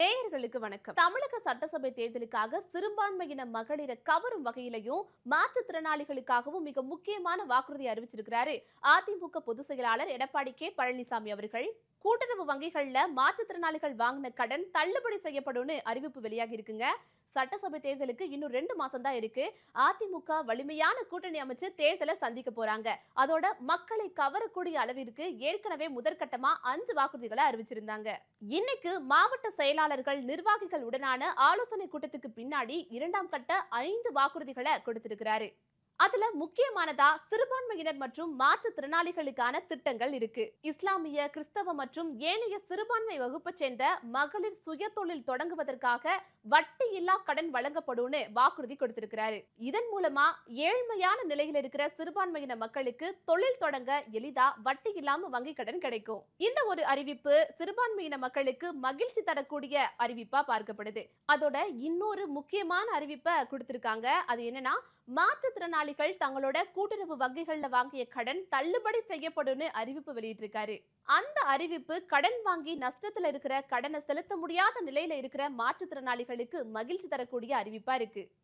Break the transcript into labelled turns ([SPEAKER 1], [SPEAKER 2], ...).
[SPEAKER 1] நேயர்களுக்கு வணக்கம். தமிழக சட்டசபை தேர்தலுக்காக சிறுபான்மையின மகளிரை கவரும் வகையிலையும் மாற்றுத்திறனாளிகளுக்காகவும் மிக முக்கியமான வாக்குறுதி அறிவிச்சிருக்கிறாரு அதிமுக பொதுச் செயலாளர் எடப்பாடி கே பழனிசாமி அவர்கள். கூட்டுறவு வங்கிகள்ல மாற்றுத்திறனாளிகள் வாங்கின கடன் தள்ளுபடி செய்யப்படும்னு அறிவிப்பு வெளியாகி இருக்குங்க. சட்டசபை தேர்தலுக்கு இன்னும் 2 மாசம் தான் இருக்கு. அதிமுக வலிமையான கூட்டணி அமைச்சு தேர்தலை சந்திக்க போறாங்க. அதோட மக்களை கவரக்கூடிய அளவிற்கு ஏற்கனவே முதற்கட்டமா 5 வாக்குறுதிகளை அறிவிச்சிருந்தாங்க. இன்னைக்கு மாவட்ட செயலாளர்கள் நிர்வாகிகள் உடனான ஆலோசனை கூட்டத்துக்கு பின்னாடி 2ஆம் கட்ட 5 வாக்குறுதிகளை கொடுத்திருக்கிறாரு. அதுல முக்கியமானதா சிறுபான்மையினர் மற்றும் மாற்றுத்திறனாளிகளுக்கான திட்டங்கள் இருக்கு. இஸ்லாமிய, கிறிஸ்தவ மற்றும் ஏனைய சிறுபான்மை வகுப்பை சேர்ந்த மகளிர் சுய தொழில் தொடங்குவதற்காக வட்டி இல்லா கடன் வழங்கப்படும்னு வாக்குறுதி கொடுத்திருக்கிறாரு. இதன் மூலமா ஏழ்மையான நிலையில் இருக்கிற சிறுபான்மையின மக்களுக்கு தொழில் தொடங்க எளிதா வட்டி இல்லாம வங்கி கடன் கிடைக்கும். இந்த ஒரு அறிவிப்பு சிறுபான்மையின மக்களுக்கு மகிழ்ச்சி தரக்கூடிய அறிவிப்பா பார்க்கப்படுது. அதோட இன்னொரு முக்கியமான அறிவிப்பை கொடுத்திருக்காங்க. அது என்னன்னா, மாற்றுத்திறனாளிகள் தங்களோட கூட்டுறவு வங்கிகள்ல வாங்கிய கடன் தள்ளுபடி செய்யப்படும்னு அறிவிப்பு வெளியிட்டிருக்காரு. அந்த அறிவிப்பு கடன் வாங்கி நஷ்டத்துல இருக்கிற கடனை செலுத்த முடியாத நிலையில இருக்கிற மாற்றுத்திறனாளிகளுக்கு மகிழ்ச்சி தரக்கூடிய அறிவிப்பா இருக்கு.